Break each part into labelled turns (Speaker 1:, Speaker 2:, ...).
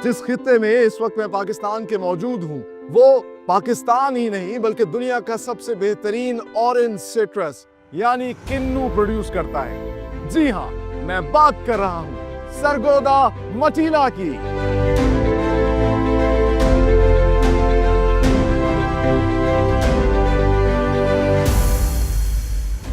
Speaker 1: जिस खित्ते में इस वक्त मैं पाकिस्तान के मौजूद हूँ वो पाकिस्तान ही नहीं बल्कि दुनिया का सबसे बेहतरीन ऑरेंज सिट्रस यानी किन्नू प्रोड्यूस करता है। जी हाँ, मैं बात कर रहा हूँ सरगोदा मटीला की।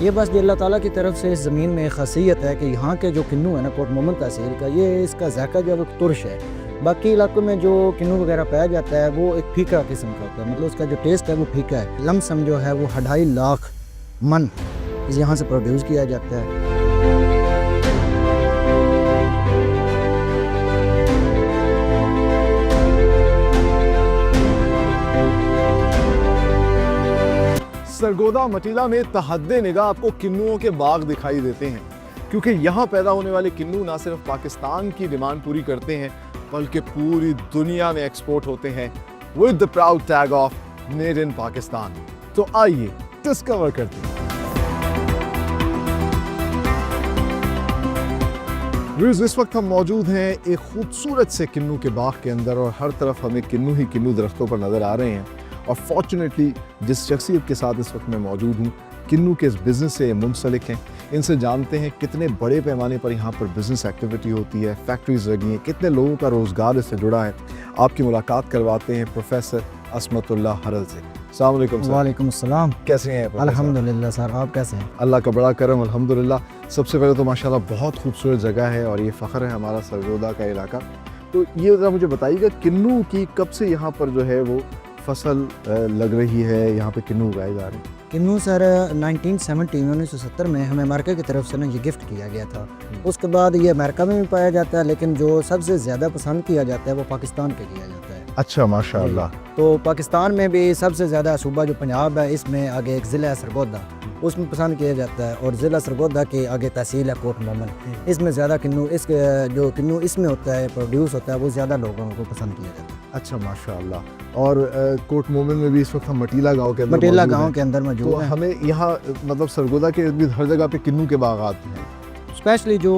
Speaker 2: ये बस अल्लाह ताला की तरफ से इस ज़मीन में ख़ासियत है कि यहाँ के जो किन्नू है ना कोट मोहम्मद तहसील का, ये इसका जायका जो है वो तुर्श है। बाकी इलाकों में जो किन्नू वगैरह पाया जाता है वो एक फीका किस्म का होता है, मतलब उसका जो टेस्ट है वो फीका है। लमसम जो है वो 2.5 लाख मन इस यहाँ से प्रोड्यूस किया जाता है।
Speaker 1: सरगोदा मटीला में तहद्दे निगाह आपको किन्नुओं के बाग दिखाई देते हैं, क्योंकि यहाँ पैदा होने वाले किन्नू ना सिर्फ पाकिस्तान की डिमांड पूरी करते हैं बल्कि पूरी दुनिया में एक्सपोर्ट होते हैं with the proud tag of made in Pakistan. तो आइए डिस्कवर करते हैं। व्यूअर्स, इस वक्त हम मौजूद हैं एक खूबसूरत से किन्नू के बाग के अंदर और हर तरफ हमें किन्नू ही किन्नू दरख्तों पर नज़र आ रहे हैं। और फॉर्चुनेटली जिस शख्सियत के साथ इस वक्त मैं मौजूद हूँ किन्नू के इस बिज़नेस से मुंसलिक हैं, इनसे जानते हैं कितने बड़े पैमाने पर यहाँ पर बिज़नेस एक्टिविटी होती है, फैक्ट्रीज लगी हैं, कितने लोगों का रोज़गार इससे जुड़ा है। आपकी मुलाकात करवाते हैं प्रोफेसर असमतुल्लाह हरल से। अस्सलाम वालेकुम सर।
Speaker 2: वालेकुम अस्सलाम।
Speaker 1: कैसे हैं प्रोफेसर?
Speaker 2: अल्हम्दुलिल्लाह सर, आप कैसे हैं?
Speaker 1: अल्लाह का बड़ा करम, अल्हम्दुलिल्लाह। सबसे पहले तो माशाल्लाह बहुत खूबसूरत जगह है और ये फ़ख्र है हमारा सरगोदा का इलाका। तो ये ज़रा मुझे बताइएगा किन्नू की कब से यहाँ पर जो है वो फसल लग रही है, यहाँ पे किन्नू उगाए जा रहे हैं?
Speaker 2: किन्नू सर 1970 में हमें अमेरिका की तरफ से ना ये गिफ्ट किया गया था। उसके बाद ये अमेरिका में भी पाया जाता है, लेकिन जो सबसे ज़्यादा पसंद किया जाता है वो पाकिस्तान पे किया जाता है।
Speaker 1: अच्छा, माशाअल्लाह।
Speaker 2: तो पाकिस्तान में भी सबसे ज़्यादा सूबा जो पंजाब है, इसमें आगे एक ज़िला है सरगोदा, उसमें पसंद किया जाता है। और ज़िला सरगोदा के आगे तहसील है कोट मोहम्मद, इसमें ज़्यादा किन्नू जो किन्नू इसमें होता है प्रोड्यूस होता है वो ज़्यादा लोगों को पसंद किया जाता है।
Speaker 1: अच्छा, माशाअल्लाह। और कोट मोहम्मद में भी इस वक्त हम मटीला गांव के अंदर
Speaker 2: मौजूद
Speaker 1: तो
Speaker 2: है।
Speaker 1: हमें यहाँ मतलब सरगोदा के इर्द गिर्द हर जगह पे किन्नू के बागात हैं।
Speaker 2: स्पेशली जो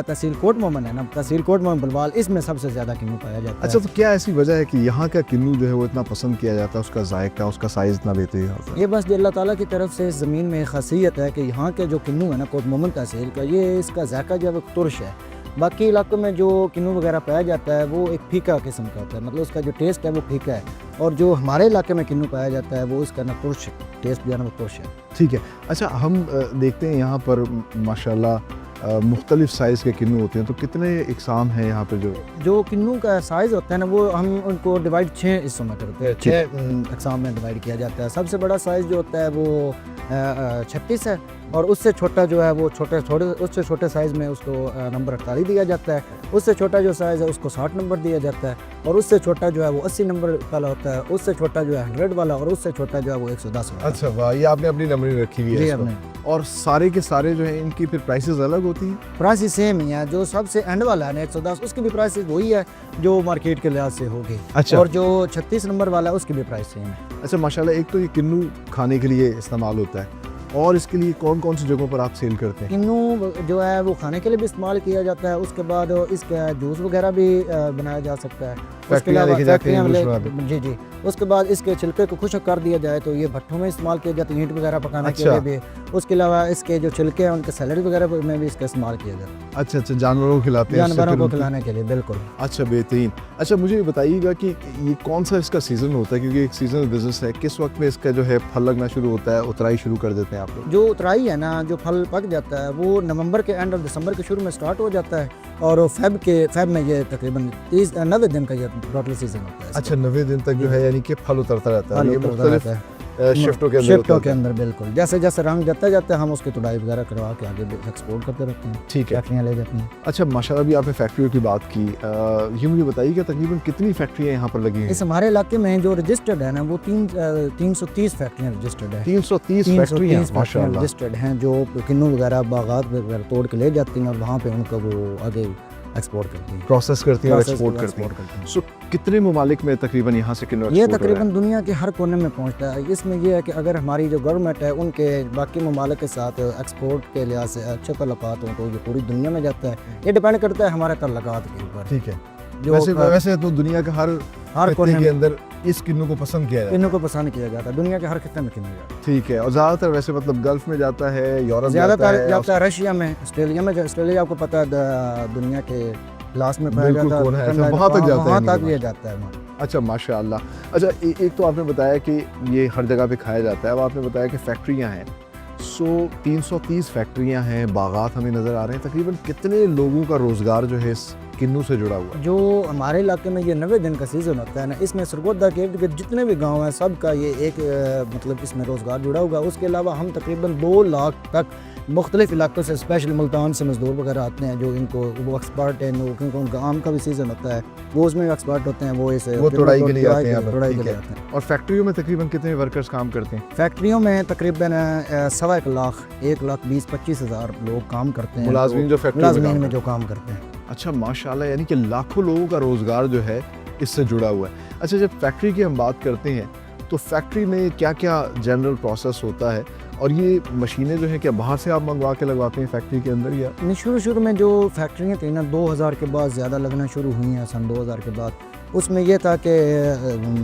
Speaker 2: तहसील कोट मोहम्मद है ना, तहसील कोट मोहम्मद बलवाल, इसमें सबसे ज़्यादा किन्नू पाया जाता है।
Speaker 1: अच्छा, तो क्या ऐसी वजह है कि यहाँ का किन्नू जो है वो इतना पसंद किया जाता है, उसका जायका, उसका साइज़ इतना बेहतरीन होता है?
Speaker 2: ये बस अल्लाह ताला की तरफ से इस ज़मीन में ख़ासियत है कि यहाँ के जो किन्नू है ना कोट मोहम्मद तहसील का, ये इसका जायका जो है वो तुर्श है। बाकी इलाकों में जो किन्नू वगैरह पाया जाता है वो एक फीका किस्म का होता है, मतलब उसका जो टेस्ट है वो फीका है। और जो हमारे इलाके में किन्नू पाया जाता है वो इसका ना तुर्श टेस्ट जो है ना वो तुर्श है।
Speaker 1: ठीक है। अच्छा, हम देखते हैं यहाँ पर माशाल्लाह मुख्तलिफ साइज़ के किन्नू होते हैं, तो कितने इकसाम हैं यहाँ पे? जो
Speaker 2: किन्नू का साइज़ होता है ना वो हम उनको डिवाइड 6 हिस्सों में करते हैं, 6 अकसाम में डिवाइड किया जाता है। सबसे बड़ा साइज़ जो होता है वो 36 है, और उससे छोटा जो है वो उससे छोटे साइज़ में उसको नंबर 48 दिया जाता है। उससे छोटा जो साइज़ है उसको 60 नंबर दिया जाता है, और उससे छोटा जो है वो 80 नंबर वाला होता है, उससे छोटा जो है 100 वाला, और उससे छोटा जो है वो 110 वाला।
Speaker 1: अच्छा वाह, ये आपने अपनी नंबरिंग रखी हुई है?
Speaker 2: जी, हमने।
Speaker 1: और सारे के सारे जो है इनकी फिर प्राइसेस अलग होती हैं?
Speaker 2: प्राइस सेम ही है। जो सबसे एंड वाला है ना 110, उसकी भी प्राइस वही है जो मार्केट के लिहाज से होगी।
Speaker 1: अच्छा।
Speaker 2: और जो 36 नंबर वाला है उसकी भी प्राइस सेम है।
Speaker 1: अच्छा, माशाल्लाह। एक तो ये किन्नू खाने के लिए इस्तेमाल होता है, और इसके लिए कौन कौन सी जगहों पर आप सेल करते हैं?
Speaker 2: किन्नू जो है वो खाने के लिए भी इस्तेमाल किया जाता है, उसके बाद इसका जूस वगैरह भी बनाया जा सकता है। उसके अलावा जी, उसके बाद इसके छिलके को खुश्क कर दिया जाए तो ये भट्टों में इस्तेमाल किया जाता है, ईंट वगैरह पकाने के लिए भी। उसके अलावा इसके जो छिलके हैं उनके सैलड वगैरह में भी इसका इस्तेमाल किया जाता है।
Speaker 1: अच्छा, जानवरों को खिलाते हैं?
Speaker 2: जानवरों को खिलाने के लिए, बिल्कुल।
Speaker 1: अच्छा, बेहतरीन। अच्छा, मुझे ये बताइएगा कि ये कौन सा इसका सीज़न होता है, क्योंकि एक सीजनल बिजनेस है, किस वक्त में इसका जो है फल लगना शुरू होता है, उतराई शुरू कर देते हैं आप लोग?
Speaker 2: जो उतराई है ना, जो फल पक जाता है वो नवंबर के एंड ऑफ दिसंबर के शुरू में स्टार्ट हो जाता है, और फेब में ये तकरीबन 90 दिन का ये टोटल सीजन होता है।
Speaker 1: अच्छा, 90 दिन तक जो है यानी कि फल उतरता रहता है, ये मुख्तलिफ शिफ्टों के अंदर
Speaker 2: बिल्कुल। जैसे जैसे रंग जाता जाता है हम उसकी तुड़ाई वगैरह करवा के आगे एक्सपोर्ट करते रहते हैं।
Speaker 1: ठीक है,
Speaker 2: फैक्ट्रियाँ ले जाती हैं।
Speaker 1: अच्छा, माशाल्लाह। भी आपने फैक्ट्रियों की बात की, ये मुझे बताइए कि तकरीबन कितनी फैक्ट्रियाँ यहाँ पर लगी हैं?
Speaker 2: इस हमारे इलाके में जो रजिस्टर्ड है ना वो 330 फैक्ट्रियाँ रजिस्टर्ड है।
Speaker 1: 330 फैक्ट्रियाँ माशाल्लाह
Speaker 2: रजिस्टर्ड हैं जो किन्नू वगैरह बागात वगैरह तोड़ के ले जाती हैं और वहाँ पे उनको वो आगे एक्सपोर्ट करती हैं,
Speaker 1: प्रोसेस करती हैं और एक्सपोर्ट करती हैं। सो कितने ममालिक में तकरीबन यहाँ से किन्नू
Speaker 2: ये तकरीबन दुनिया के हर कोने में पहुँचता है। इसमें यह है कि अगर हमारी जो गवर्नमेंट है उनके बाकी ममालिक के साथ एक्सपोर्ट के लिहाज से अच्छे तल्लुकात हों तो ये पूरी दुनिया में जाता है। ये डिपेंड करता है हमारे तल्लुकात के ऊपर।
Speaker 1: ठीक है।
Speaker 2: जो
Speaker 1: वैसे तो दुनिया के हर
Speaker 2: हर कोने
Speaker 1: के
Speaker 2: में
Speaker 1: अंदर इस किन्नू को पसंद किया जाता है।
Speaker 2: किन्नू को पसंद किया जाता है, दुनिया के हर खित्ते में किन्नू जाता है।
Speaker 1: ठीक है, और ज़्यादातर वैसे मतलब गल्फ में जाता है, यूरोप
Speaker 2: ज़्यादातर जाता है रशिया में, ऑस्ट्रेलिया में। ऑस्ट्रेलिया आपको पता है दुनिया के लास्ट में पाया
Speaker 1: बिल्कुल
Speaker 2: जाता
Speaker 1: कौन है,
Speaker 2: है,
Speaker 1: वहाँ तक जाता है,
Speaker 2: वहाँ
Speaker 1: इनके
Speaker 2: तक
Speaker 1: पास।
Speaker 2: ये जाता है हमारा।
Speaker 1: अच्छा माशाल्लाह। अच्छा एक तो आपने बताया कि ये हर जगह पे खाया जाता है, अब आपने बताया कि फैक्ट्रियाँ हैं, 330 फैक्ट्रियाँ हैं, बागात हमें नज़र आ रहे हैं। तकरीबन कितने लोगों का रोज़गार जो है इस किन्नू से जुड़ा हुआ है?
Speaker 2: जो हमारे इलाके में ये 90 दिन का सीज़न होता है ना, इसमें सरगोदा के इर्द गिर्द जितने भी गांव हैं सब का ये एक मतलब इसमें रोज़गार जुड़ा हुआ है। उसके अलावा हम तकरीबन 2 लाख तक मुख्तलिफ इलाकों से, स्पेशल मुल्तान से मजदूर वगैरह आते हैं जो इनको वो एक्सपर्ट हैं, क्योंकि उनका आम का भी सीज़न होता है, वो उसमें एक्सपर्ट होते हैं, वो इसे
Speaker 1: तुड़ाई के लिए आते हैं।
Speaker 2: तुड़ाई के
Speaker 1: ठीक
Speaker 2: लिए
Speaker 1: है।
Speaker 2: आते हैं।
Speaker 1: और फैक्ट्रियों में तकरीबन कितने वर्कर्स काम करते हैं?
Speaker 2: फैक्ट्रियों में तकरीबन 1.25 लाख 1,20,25 हज़ार लोग काम करते हैं,
Speaker 1: मुलाजमीन जो फैक्ट्री
Speaker 2: मुलाजमीन में जो काम करते हैं।
Speaker 1: अच्छा माशाल्लाह, यानी कि लाखों लोगों का रोज़गार जो है इससे जुड़ा हुआ है। अच्छा, जब फैक्ट्री की हम बात करते हैं तो फैक्ट्री में क्या क्या जनरल प्रोसेस होता है, और ये मशीनें जो हैं क्या बाहर से आप मंगवा के लगवाते हैं फैक्ट्री के अंदर या?
Speaker 2: शुरू में जो फैक्ट्रियाँ थी ना 2000 के बाद ज़्यादा लगना शुरू हुई हैं, सन 2000 के बाद। उसमें ये था कि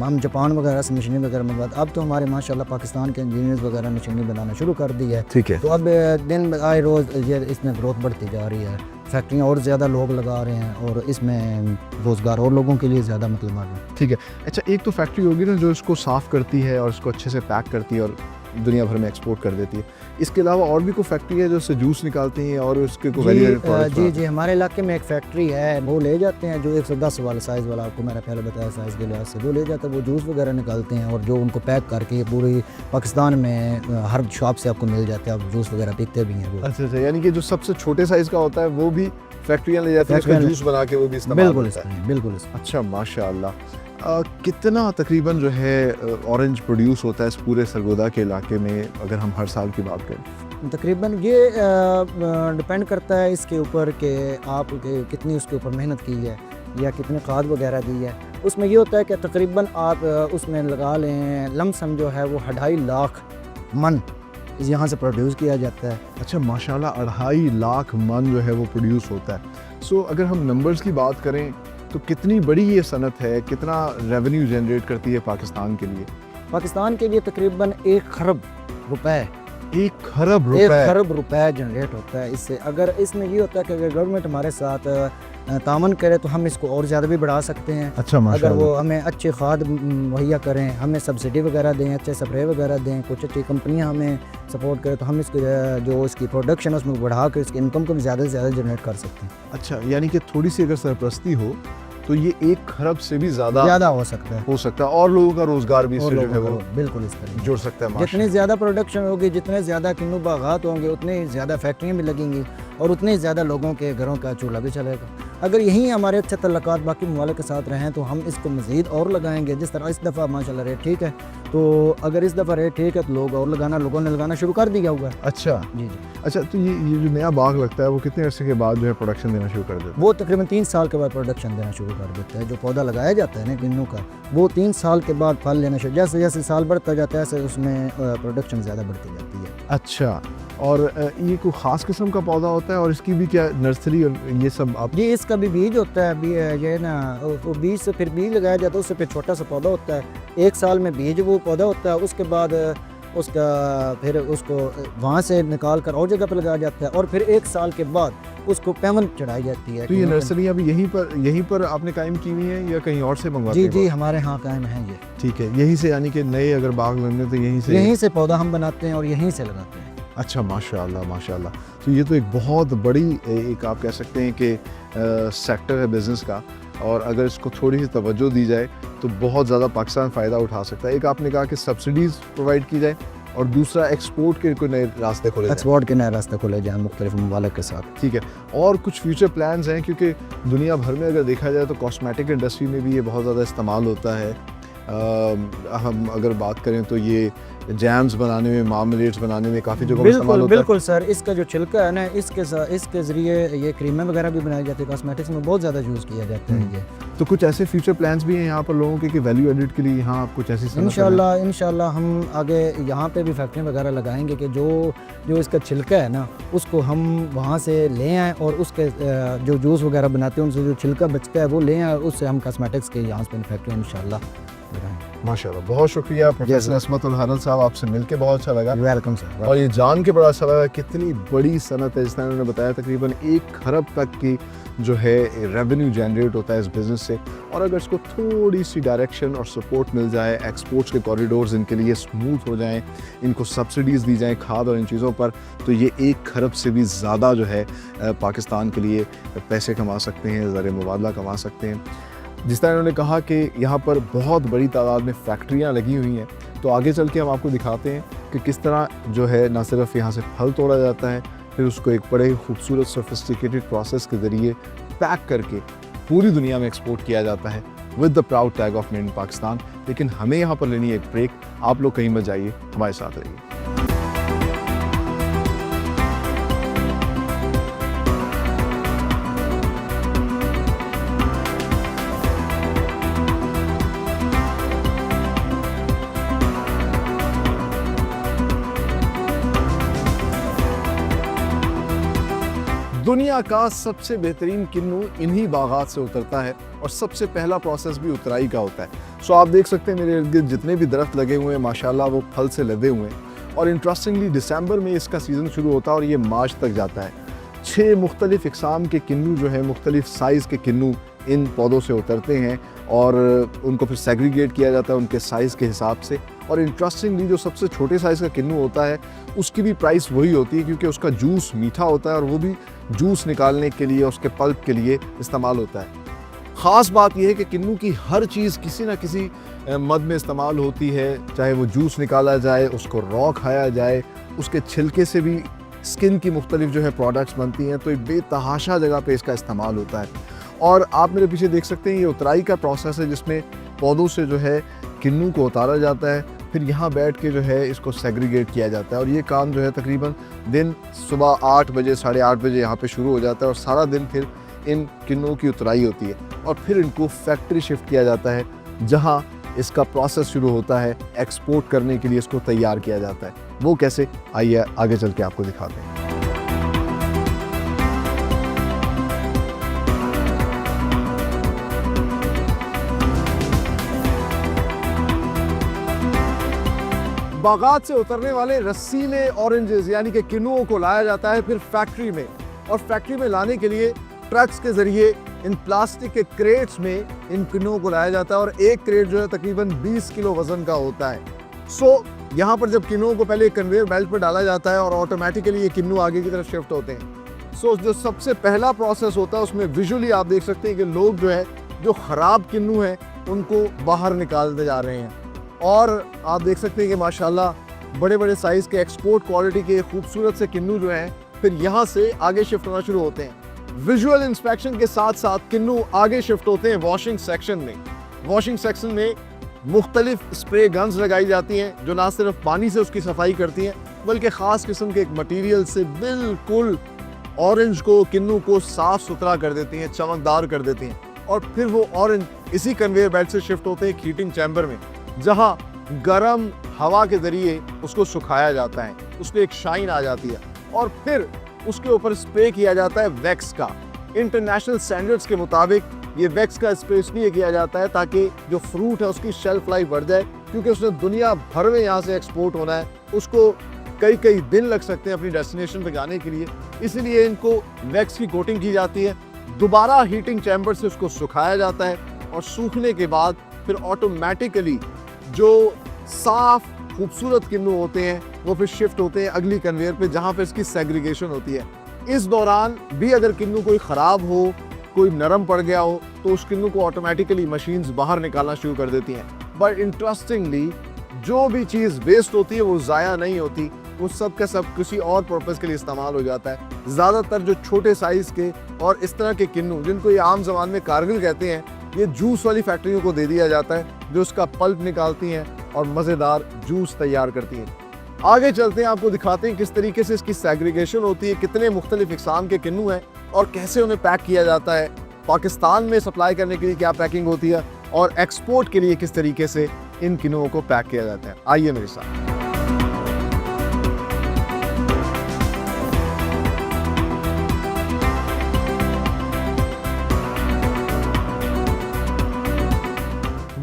Speaker 2: हम जापान वगैरह से मशीनें वगैरह मंगवाते। अब तो हमारे माशाल्लाह पाकिस्तान के इंजीनियर्स वगैरह मशीनें बनाना शुरू कर दी है।
Speaker 1: ठीक है।
Speaker 2: तो अब दिन आए रोज़ ये इसमें ग्रोथ बढ़ती जा रही है, फैक्ट्रियाँ और ज़्यादा लोग लगा रहे हैं और इसमें रोज़गार और लोगों के लिए ज़्यादा मतलब आ रहा है।
Speaker 1: ठीक है। अच्छा, एक तो फैक्ट्री होगी ना जो इसको साफ़ करती है और इसको अच्छे से पैक करती है और दुनिया भर में एक्सपोर्ट कर देती है। इसके अलावा और भी कोई फैक्ट्री है जो इससे जूस निकालती हैं और उसके को वैल्यू एडेड
Speaker 2: जी हमारे इलाके में एक फैक्ट्री है, वो ले जाते हैं जो 110 वाला साइज़ वाला, आपको मैंने पहले बताया साइज़ के लिहाज से, वो ले जाते हैं, वो जूस वगैरह निकालते हैं और जो उनको पैक करके पूरी पाकिस्तान में हर शॉप से आपको मिल जाते हैं, आप जूस वगैरह पीते भी हैं वो।
Speaker 1: अच्छा, यानी कि जो सबसे छोटे साइज़ का होता है वो भी फैक्ट्रियाँ ले जाती हैं, उसका जूस बना के वो भी इस्तेमाल
Speaker 2: बिल्कुल
Speaker 1: होता है।
Speaker 2: बिल्कुल।
Speaker 1: अच्छा माशाल्लाह। कितना तकरीबन जो है ऑरेंज प्रोड्यूस होता है इस पूरे सरगोदा के इलाके में, अगर हम हर साल की बात करें?
Speaker 2: तकरीबन ये डिपेंड करता है इसके ऊपर कि आप कितनी उसके ऊपर मेहनत की है या कितनी खाद वगैरह दी है। उसमें ये होता है कि तकरीबन आप उसमें लगा लें लमसम जो है वो 2.5 लाख मन यहाँ से प्रोड्यूस किया जाता है।
Speaker 1: अच्छा माशाल्लाह, 2.5 लाख मन जो है वो प्रोड्यूस होता है। सो अगर हम नंबर्स की बात करें तो कितनी बड़ी ये सनत है, कितना रेवेन्यू जनरेट करती है पाकिस्तान के लिए?
Speaker 2: पाकिस्तान के लिए तकरीबन 1 खरब रुपए
Speaker 1: 1 खरब रुपए
Speaker 2: 1 खरब रुपए जनरेट होता है इससे। अगर इसमें ये होता है कि अगर गवर्नमेंट हमारे साथ तामन करे तो हम इसको और ज़्यादा भी बढ़ा सकते हैं।
Speaker 1: अच्छा
Speaker 2: अगर
Speaker 1: माशाल्लाह।
Speaker 2: वो हमें अच्छी खाद मुहैया करें, हमें सब्सिडी वगैरह दें, अच्छे स्प्रे वगैरह दें, कुछ अच्छी कंपनियां हमें सपोर्ट करें तो हम इसको जो इसकी प्रोडक्शन है उसमें बढ़ा कर इसकी इनकम को भी ज़्यादा से ज़्यादा जनरेट कर सकते हैं।
Speaker 1: अच्छा, यानी कि थोड़ी सी अगर सरपरस्ती हो तो ये 1 खरब से भी ज़्यादा
Speaker 2: हो सकता है
Speaker 1: और लोगों का रोज़गार भी इससे जो है वो
Speaker 2: बिल्कुल इस तरह
Speaker 1: जुड़ सकता है।
Speaker 2: जितनी ज़्यादा प्रोडक्शन होगी, जितने ज़्यादा किन्नू बागात होंगे, उतनी ज़्यादा फैक्ट्रियाँ भी लगेंगी और उतने ज़्यादा लोगों के घरों का चूल्हा भी चलेगा। अगर यही हमारे अच्छे तल्लुकात बाकी ममालिक के साथ रहें तो हम इसको मज़ीद और लगाएंगे। जिस तरह इस दफ़ा माशाल्लाह रेट ठीक है, तो अगर इस दफ़ा रेट ठीक है तो लोगों ने लगाना शुरू कर दिया हुआ है।
Speaker 1: अच्छा
Speaker 2: जी।
Speaker 1: अच्छा, तो ये जो नया बाग लगता है वो कितने अरसे के बाद जो है प्रोडक्शन देना शुरू कर देता है?
Speaker 2: वो तकरीबन 3 साल के बाद प्रोडक्शन देना शुरू कर देता है। जो पौधा लगाया जाता है ना किन्नू का, वो 3 साल के बाद फल लेना शुरू, जैसे जैसे साल बढ़ता जाता है ऐसे उसमें प्रोडक्शन ज़्यादा बढ़ती जाती है।
Speaker 1: अच्छा, और ये कोई ख़ास किस्म का पौधा होता है और इसकी भी क्या नर्सरी और ये सब आप?
Speaker 2: ये इसका भी बीज होता है, ये ना वो बीज से फिर बीज लगाया जाता है, उससे फिर छोटा सा पौधा होता है। 1 साल में बीज वो पौधा होता है, उसके बाद उसका फिर उसको वहाँ से निकाल कर और जगह पर लगाया जाता है और फिर 1 साल के बाद उसको पैवन चढ़ाई जाती है।
Speaker 1: तो ये नर्सरियाँ भी यहीं पर आपने कायम की हुई हैं या कहीं और से मंगवाते हैं?
Speaker 2: जी हमारे यहाँ कायम है ये।
Speaker 1: ठीक है, यहीं से, यानी कि नए अगर बाग लगने तो यहीं से
Speaker 2: पौधा हम बनाते हैं और यहीं से लगाते हैं।
Speaker 1: अच्छा माशाल्लाह माशाल्लाह। तो ये तो एक बहुत बड़ी एक आप कह सकते हैं कि सेक्टर है बिज़नेस का, और अगर इसको थोड़ी सी तवज्जो दी जाए तो बहुत ज़्यादा पाकिस्तान फ़ायदा उठा सकता है। एक आपने कहा कि सब्सिडीज़ प्रोवाइड की जाए और दूसरा एक्सपोर्ट के कोई नए रास्ते खोले जाएं।
Speaker 2: एक्सपोर्ट के नए रास्ते खोले जाएँ मुख्तलिफ ममालिक के साथ।
Speaker 1: ठीक है, और कुछ फ्यूचर प्लान्स हैं? क्योंकि दुनिया भर में अगर देखा जाए तो कॉस्मेटिक इंडस्ट्री में भी ये बहुत ज़्यादा इस्तेमाल होता है। हम अगर बात करें तो ये जैम्स बनाने में, मार्मलेड्स बनाने में काफ़ी जगहों में इस्तेमाल होता है।
Speaker 2: बिल्कुल सर, इसका जो छिलका है ना, इसके ज़रिए ये क्रीमें वगैरह भी बनाई जाती है, कॉस्मेटिक्स में बहुत ज़्यादा यूज़ किया जाता है ये।
Speaker 1: तो कुछ ऐसे फ्यूचर प्लान्स भी हैं यहाँ पर लोगों के कि वैल्यू एडिड के लिए यहाँ आप कुछ ऐसी
Speaker 2: इंशाल्लाह हम आगे यहाँ पे भी फैक्ट्री वगैरह लगाएंगे कि जो इसका छिलका है ना उसको हम वहाँ से ले आएँ और उसके जो जूस वगैरह बनाते हैं उनसे जो छिलका बचता है वो ले आएँ, उससे हम कॉस्मेटिक्स के यहाँ पे फैक्ट्री इंशाल्लाह लगाएंगे।
Speaker 1: माशाल्लाह, बहुत शुक्रिया प्रोफेसर असमत उल हनन साहब, आपसे मिलके बहुत अच्छा लगा।
Speaker 2: Welcome sir.
Speaker 1: और ये जान के बड़ा अच्छा लगा कितनी बड़ी सनत है, जिस तरह उन्होंने बताया तकरीबन 1 खरब तक की जो है रेवेन्यू जनरेट होता है इस बिज़नेस से। और अगर इसको थोड़ी सी डायरेक्शन और सपोर्ट मिल जाए, एक्सपोर्ट्स के कॉरिडोर्स इनके लिए स्मूथ हो जाएं, इनको सब्सिडीज़ दी जाएं खाद और इन चीज़ों पर, तो ये 1 खरब से भी ज़्यादा जो है पाकिस्तान के लिए पैसे कमा सकते हैं, ज़र मुबादला कमा सकते हैं। जिस तरह उन्होंने कहा कि यहाँ पर बहुत बड़ी तादाद में फैक्ट्रियाँ लगी हुई हैं, तो आगे चल के हम आपको दिखाते हैं कि किस तरह जो है ना सिर्फ यहाँ से फल तोड़ा जाता है, फिर उसको एक बड़े खूबसूरत सोफिस्टिकेटेड प्रोसेस के ज़रिए पैक करके पूरी दुनिया में एक्सपोर्ट किया जाता है with the proud tag of made in Pakistan. लेकिन हमें यहाँ पर लेनी है एक ब्रेक, आप लोग कहीं मत जाइए, हमारे साथ रहिए। दुनिया का सबसे बेहतरीन किन्नू इन्हीं बागात से उतरता है और सबसे पहला प्रोसेस भी उतराई का होता है। सो आप देख सकते हैं मेरे इर्द गिर्द जितने भी दरख्त लगे हुए हैं माशाल्लाह वो फल से लदे हुए हैं। और इंटरेस्टिंगली दिसंबर में इसका सीज़न शुरू होता है और ये मार्च तक जाता है। 6 मुख्तलिफ इकसाम के किन्नू जो है, मुख्तलिफ साइज़ के किन्नू इन पौधों से उतरते हैं और उनको फिर सेग्रीगेट किया जाता है उनके साइज़ के हिसाब से। और इंटरेस्टिंगली जो सबसे छोटे साइज़ का किन्नू होता है उसकी भी प्राइस वही होती है, क्योंकि उसका जूस मीठा होता है और वो भी जूस निकालने के लिए, उसके पल्प के लिए इस्तेमाल होता है। ख़ास बात यह है कि किन्नू की हर चीज़ किसी न किसी मद में इस्तेमाल होती है, चाहे वो जूस निकाला जाए, उसको रॉ खाया जाए, उसके छिलके से भी स्किन की मुख्तलिफ जो है प्रोडक्ट्स बनती हैं। तो एक बेतहाशा जगह पे इसका इस्तेमाल होता है। और आप मेरे पीछे देख सकते हैं ये उतराई का प्रोसेस है, जिसमें पौधों से जो है किन्नू को उतारा जाता है, फिर यहाँ बैठ के जो है इसको सेग्रीगेट किया जाता है। और ये काम जो है तकरीबन दिन सुबह 8 बजे 8:30 बजे यहाँ पे शुरू हो जाता है और सारा दिन फिर इन किन्नू की उतराई होती है और फिर इनको फैक्ट्री शिफ्ट किया जाता है, जहाँ इसका प्रोसेस शुरू होता है, एक्सपोर्ट करने के लिए इसको तैयार किया जाता है। वो कैसे, आइए आगे चल के आपको दिखाते हैं। बागात से उतरने वाले रसीले ऑरेंजेस यानी कि किन्नुओं को लाया जाता है फिर फैक्ट्री में, और फैक्ट्री में लाने के लिए ट्रक्स के ज़रिए इन प्लास्टिक के क्रेट्स में इन किन्नुओं को लाया जाता है और एक क्रेट जो है तकरीबन 20 किलो वज़न का होता है। सो यहाँ पर जब किन्नुओं को पहले कन्वेयर बेल्ट पर डाला जाता है और ऑटोमेटिकली ये किन्नू आगे की तरफ शिफ्ट होते हैं। सो जो सबसे पहला प्रोसेस होता है उसमें विजुअली आप देख सकते हैं कि लोग जो है जो ख़राब किन्नू हैं उनको बाहर निकालते जा रहे हैं। और आप देख सकते हैं कि माशाल्लाह बड़े बड़े साइज़ के एक्सपोर्ट क्वालिटी के खूबसूरत से किन्नू जो हैं फिर यहाँ से आगे शिफ्ट होना शुरू होते हैं। विजुअल इंस्पेक्शन के साथ साथ किन्नू आगे शिफ्ट होते हैं वॉशिंग सेक्शन में। वॉशिंग सेक्शन में मुख्तलिफ स्प्रे गन्स लगाई जाती हैं जो ना सिर्फ पानी से उसकी सफाई करती हैं बल्कि ख़ास किस्म के एक मटीरियल से बिल्कुल ऑरेंज को, किन्नू को साफ़ सुथरा कर देती हैं, चमकदार कर देती हैं। और फिर वो ऑरेंज इसी कन्वेयर बेल्ट से शिफ्ट होते हैं हीटिंग चैम्बर में, जहाँ गर्म हवा के ज़रिए उसको सुखाया जाता है, उसको एक शाइन आ जाती है और फिर उसके ऊपर स्प्रे किया जाता है वैक्स का। इंटरनेशनल स्टैंडर्ड्स के मुताबिक ये वैक्स का स्प्रे इसलिए किया जाता है ताकि जो फ्रूट है उसकी शेल्फ लाइफ बढ़ जाए, क्योंकि उसने दुनिया भर में यहाँ से एक्सपोर्ट होना है, उसको कई कई दिन लग सकते हैं अपनी डेस्टिनेशन पे जाने के लिए, इसलिए इनको वैक्स की कोटिंग की जाती है। दोबारा हीटिंग चैम्बर से उसको सुखाया जाता है और सूखने के बाद फिर ऑटोमेटिकली जो साफ खूबसूरत किन्नू होते हैं वो फिर शिफ्ट होते हैं अगली कन्वेयर पे, जहाँ पे इसकी सेग्रीगेशन होती है। इस दौरान भी अगर किन्नू कोई ख़राब हो, कोई नरम पड़ गया हो, तो उस किन्नू को ऑटोमेटिकली मशीन्स बाहर निकालना शुरू कर देती हैं। बट इंटरेस्टिंगली जो भी चीज़ वेस्ट होती है वो ज़ाया नहीं होती, वो सब का सब किसी और पर्पज़ के लिए इस्तेमाल हो जाता है। ज़्यादातर जो छोटे साइज़ के और इस तरह के किन्नू, जिनको ये आम ज़बान में कारगिल कहते हैं, ये जूस वाली फैक्ट्रियों को दे दिया जाता है जो उसका पल्प निकालती हैं और मज़ेदार जूस तैयार करती हैं। आगे चलते हैं, आपको दिखाते हैं किस तरीके से इसकी सेग्रीगेशन होती है, कितने मुख्तलिफ इकसाम के किन्नू हैं और कैसे उन्हें पैक किया जाता है पाकिस्तान में सप्लाई करने के लिए क्या पैकिंग होती है और एक्सपोर्ट के लिए किस तरीके से इन किन्नुओं को पैक किया जाता है। आइए मेरे साथ।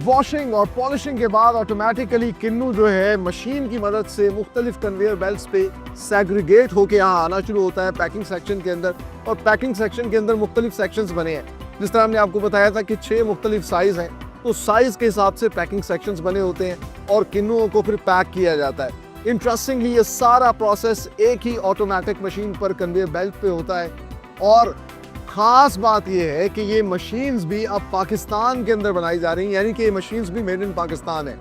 Speaker 1: वॉशिंग और पॉलिशिंग के बाद ऑटोमेटिकली किन्नू जो है मशीन की मदद से मुख्तलिफ कन्वेयर बेल्ट्स पे सेग्रीगेट होके यहाँ आना शुरू होता है पैकिंग सेक्शन के अंदर। और पैकिंग सेक्शन के अंदर मुख्तलिफ सेक्शंस बने हैं, जिस तरह हमने आपको बताया था कि 6 मुख्तलिफ साइज़ हैं, तो साइज़ के हिसाब से पैकिंग सेक्शंस बने होते हैं और किन्नुओं को फिर पैक किया जाता है। इंटरेस्टिंगली ये सारा प्रोसेस एक ही ऑटोमेटिक मशीन पर कन्वेयर बेल्ट पे होता है। और ख़ास बात यह है कि ये मशीन्स भी अब पाकिस्तान के अंदर बनाई जा रही हैं, यानी कि ये मशीन्स भी मेड इन पाकिस्तान है।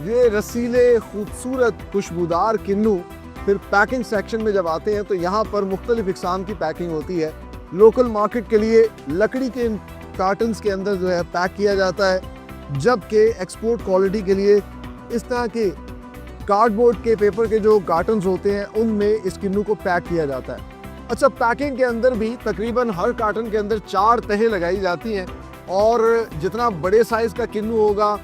Speaker 1: ये रसीले खूबसूरत खुशबूदार किन्नू फिर पैकिंग सेक्शन में जब आते हैं तो यहाँ पर मुख्तलिफ इकसाम की पैकिंग होती है। लोकल मार्केट के लिए लकड़ी के कार्टन्स के अंदर जो है पैक किया जाता है, जबकि एक्सपोर्ट क्वालिटी के लिए इस तरह के कार्डबोर्ड के पेपर के जो कार्टन्स होते हैं उनमें इस किन्नू को पैक किया जाता है। अच्छा, पैकिंग के अंदर भी तकरीबन हर कार्टन के अंदर 4 तहें लगाई जाती हैं और जितना बड़े साइज़ का किन्नू होगा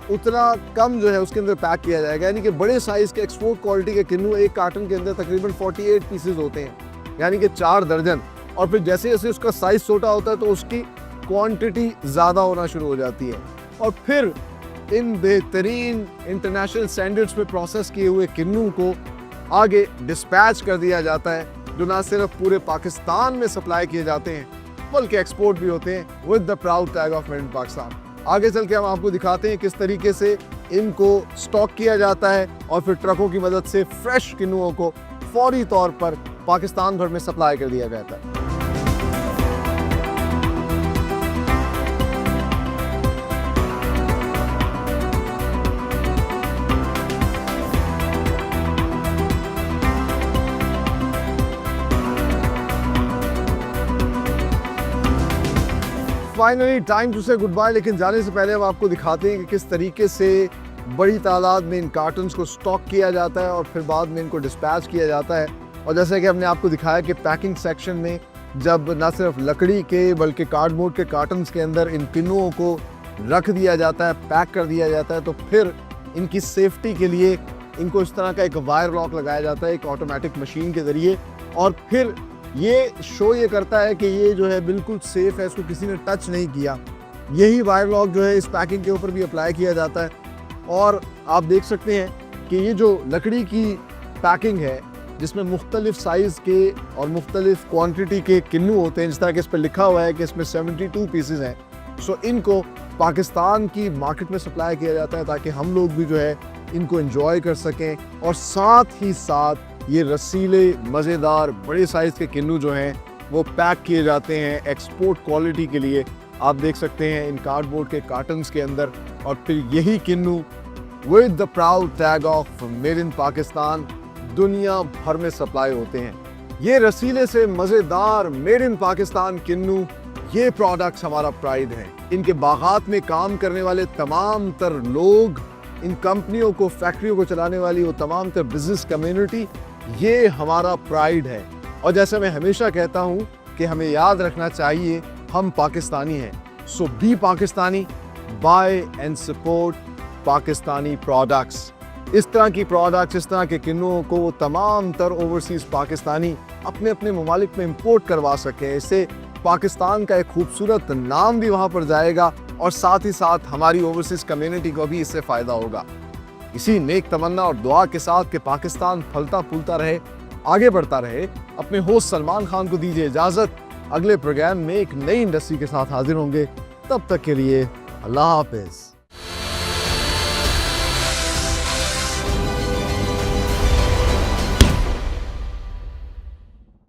Speaker 1: उतना कम जो है उसके अंदर पैक किया जाएगा। यानी कि बड़े साइज़ के एक्सपोर्ट क्वालिटी के किन्नू एक कार्टन के अंदर तकरीबन 48 पीसेस होते हैं, यानी कि 4 दर्जन। और फिर जैसे जैसे उसका साइज़ छोटा होता है तो उसकी क्वांटिटी ज़्यादा होना शुरू हो जाती है। और फिर इन बेहतरीन इंटरनेशनल स्टैंडर्ड्स पे प्रोसेस किए हुए किन्नू को आगे डिस्पैच कर दिया जाता है, जो ना सिर्फ पूरे पाकिस्तान में सप्लाई किए जाते हैं बल्कि एक्सपोर्ट भी होते हैं with the proud tag of made in Pakistan. आगे चल के हम आपको दिखाते हैं किस तरीके से इनको स्टॉक किया जाता है और फिर ट्रकों की मदद से फ्रेश किन्नुओं को फौरी तौर पर पाकिस्तान भर में सप्लाई कर दिया जाता है। फाइनली टाइम टू से गुड बाय, लेकिन जाने से पहले हम आपको दिखाते हैं कि किस तरीके से बड़ी तादाद में इन कार्टन्स को स्टॉक किया जाता है और फिर बाद में इनको डिस्पैच किया जाता है। और जैसे कि हमने आपको दिखाया कि पैकिंग सेक्शन में जब न सिर्फ लकड़ी के बल्कि कार्डबोर्ड के कार्टन्स के अंदर इन किन्नुओं को रख दिया जाता है, पैक कर दिया जाता है, तो फिर इनकी सेफ्टी के लिए इनको इस तरह का एक वायर लॉक लगाया जाता है एक ऑटोमेटिक मशीन के ज़रिए। और फिर ये शो ये करता है कि ये जो है बिल्कुल सेफ़ है, इसको किसी ने टच नहीं किया। यही वायर लॉक जो है इस पैकिंग के ऊपर भी अप्लाई किया जाता है। और आप देख सकते हैं कि ये जो लकड़ी की पैकिंग है जिसमें मुख्तलिफ साइज़ के और मुख्तलिफ क्वांटिटी के किन्नू होते हैं, जिस तरह कि इस पर लिखा हुआ है कि इसमें 72 पीसेज हैं, इनको पाकिस्तान की मार्केट में सप्लाई किया जाता है ताकि हम लोग भी जो है इनको एंजॉय कर सकें। और साथ ही साथ ये रसीले मज़ेदार बड़े साइज़ के किन्नू जो हैं वो पैक किए जाते हैं एक्सपोर्ट क्वालिटी के लिए। आप देख सकते हैं इन कार्डबोर्ड के कार्टन्स के अंदर। और फिर यही kinnow with the proud tag of made in Pakistan दुनिया भर में सप्लाई होते हैं। ये रसीले से मज़ेदार मेड इन पाकिस्तान किन्नू, ये प्रोडक्ट्स हमारा प्राइड है। इनके बागात में काम करने वाले तमाम तर लोग, इन कंपनियों को, फैक्ट्रियों को चलाने वाली वो तमाम तर बिजनेस कम्युनिटी, ये हमारा प्राइड है। और जैसे मैं हमेशा कहता हूँ कि हमें याद रखना चाहिए हम पाकिस्तानी हैं। So be Pakistani, buy and support Pakistani products. इस तरह की प्रोडक्ट्स, इस तरह के किन्नुओं को वो तमाम तर ओवरसीज़ पाकिस्तानी अपने अपने ममालिक में इंपोर्ट करवा सकें। इससे पाकिस्तान का एक खूबसूरत नाम भी वहाँ पर जाएगा और साथ ही साथ हमारी ओवरसीज़ कम्युनिटी को भी इससे फ़ायदा होगा। इसी नेक तमन्ना और दुआ के साथ कि पाकिस्तान फलता फूलता रहे, आगे बढ़ता रहे, अपने होस्ट सलमान खान को दीजिए इजाज़त। अगले प्रोग्राम में एक नई इंडस्ट्री के साथ हाजिर होंगे, तब तक के लिए अल्लाह हाफिज़।